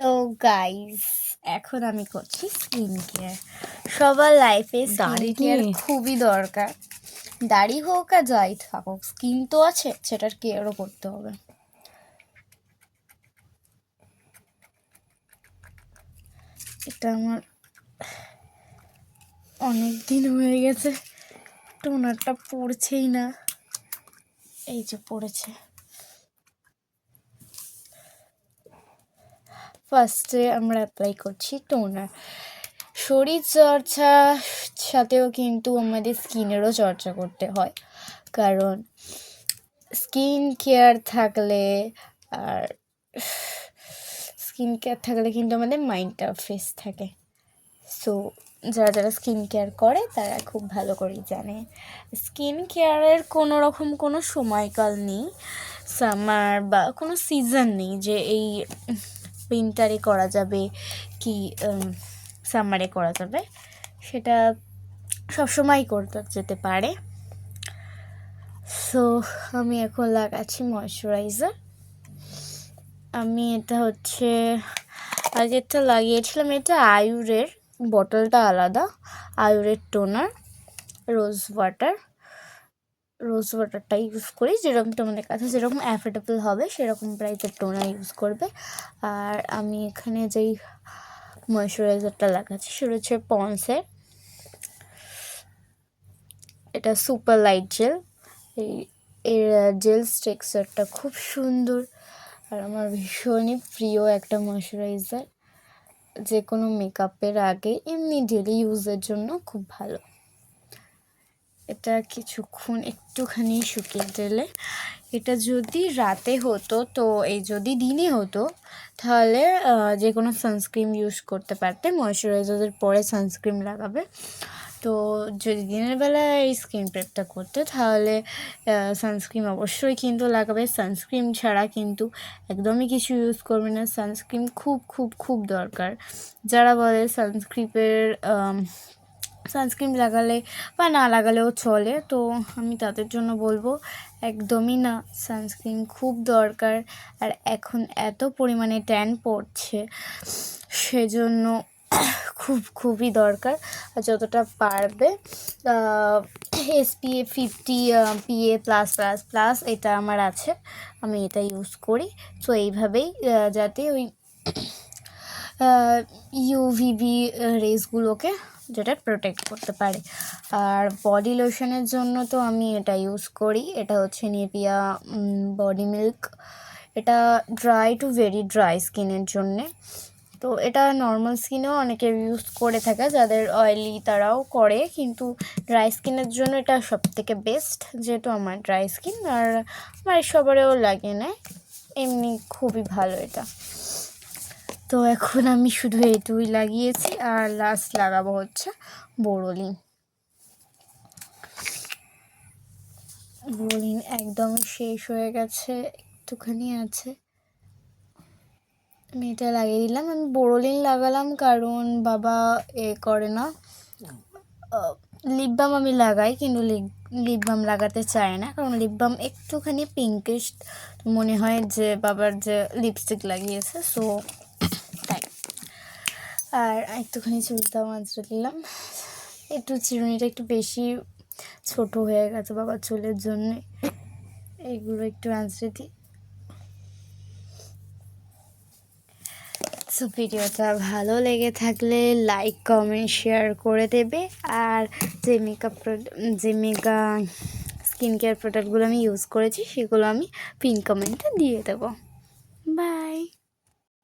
তো গাইস, এখন আমি করছি স্কিন কেয়ার। সবার লাইফে স্কিন কেয়ার খুবই দরকার। দাড়ি হোক আর যাই থাকুক, স্কিন তো আছে, সেটার কেয়ারও করতে হবে। এটা আমার অনেক দিন হয়ে গেছে, টোনারটা পড়ছেই না। এই যে পড়েছে। ফার্স্টে আমরা অ্যাপ্লাই করছি টোনার। শরীর চর্চার সাথেও কিন্তু আমাদের স্কিনেরও চর্চা করতে হয়, কারণ স্কিন কেয়ার থাকলে কিন্তু আমাদের মাইন্ডটা ফ্রেশ থাকে। সো যারা যারা স্কিন কেয়ার করে তারা খুব ভালো করেই জানে স্কিন কেয়ারের কোনো সময়কাল নেই, সামার বা কোনো সিজন নেই যে এই উইন্টারে করা যাবে কি সামারে করা যাবে, সেটা সবসময় করতে যেতে পারে। সো আমি এখন লাগাচ্ছি ময়শ্চারাইজার। আমি এটা হচ্ছে আগেরটা লাগিয়েছিলাম, এটা আয়ুরের, বটলটা আলাদা। আয়ুরের টোনার, রোজ ওয়াটারটা ইউজ করি। যেরকম তোমাদের কাছে যেরকম অ্যাফোর্ডেবল হবে সেরকম প্রাইসের টোনার ইউজ করবে। আর আমি এখানে যেই ময়শ্চারাইজারটা লাগাচ্ছি সেটা হচ্ছে পন্সের, এটা সুপার লাইট জেল। এর জেল টেক্সচারটা খুব সুন্দর আর আমার ভীষণই প্রিয় একটা ময়শ্চারাইজার। যে কোনো মেকআপের আগে এমনি ডেলি ইউজের জন্য খুব ভালো। এটা কিছুক্ষণ একটুখানি শুকিয়ে দিলে, এটা যদি রাতে হতো তো যদি দিনে হতো তাহলে যে কোনো সানস্ক্রিন ইউজ করতে পারতে। ময়শ্চারাইজারের পরে সানস্ক্রিন লাগাবে। তো যদি দিনের বেলা এই স্কিন প্রেপটা করতে তাহলে সানস্ক্রিন অবশ্যই কিন্তু লাগাবে। সানস্ক্রিন ছাড়া কিন্তু একদমই কিছু ইউজ করবে না। সানস্ক্রিন খুব খুব খুব দরকার। যারা বলে সানস্ক্রিন লাগালে বা না লাগালেও চলে, তো আমি তাদের জন্য বলবো একদমই না, সানস্ক্রিন খুব দরকার। আর এখন এত পরিমাণে ট্যান পড়ছে, সেজন্য খুবই দরকার। আর যতটা পারবে SPF 50 PA+++, এটা আমার আছে, আমি এটা ইউজ করি। তো এইভাবেই যাতে ওই UVB রেসগুলোকে যেটা প্রোটেক্ট করতে পারে। আর বডি লোশনের জন্য তো আমি এটা ইউজ করি, এটা হচ্ছে নিভিয়া বডি মিল্ক। এটা ড্রাই টু ভেরি ড্রাই স্কিনের জন্যে। তো এটা নর্মাল স্কিনেও অনেকে ইউজ করে থাকে, যাদের অয়েলি তারাও করে, কিন্তু ড্রাই স্কিনের জন্য এটা সবথেকে বেস্ট, যেহেতু আমার ড্রাই স্কিন আর আমার সবারও লাগে না, এমনি খুবই ভালো এটা। তো এখন আমি শুধু এইটুকুই লাগিয়েছি, আর লাস্ট লাগাবো হচ্ছে বোরোলিন। একদম শেষ হয়ে গেছে, একটুখানি আছে, আমি এটা লাগিয়ে দিলাম। আমি বোরোলিন লাগালাম কারণ বাবা করে না, লিপ বাম আমি লাগাই, কিন্তু লিপ বাম লাগাতে চায় না, কারণ লিপ বাম একটুখানি পিঙ্কিশ মনে হয় যে বাবার যে লিপস্টিক লাগিয়েছে, সো তাই। আর একটুখানি চুলটা মাঝরে দিলাম, একটু চিরুনিটা একটু বেশি ছোট হয়ে গেছে বাবার চুলের জন্য, এইগুলো একটু আঁচড়ে দিই। সো ভিডিওটা ভালো লেগে থাকলে লাইক কমেন্ট শেয়ার করে দেবে। আর যে মেগা স্কিন কেয়ার প্রোডাক্টগুলো আমি ইউজ করেছি সেগুলো আমি পিন কমেন্টে দিয়ে দেবো।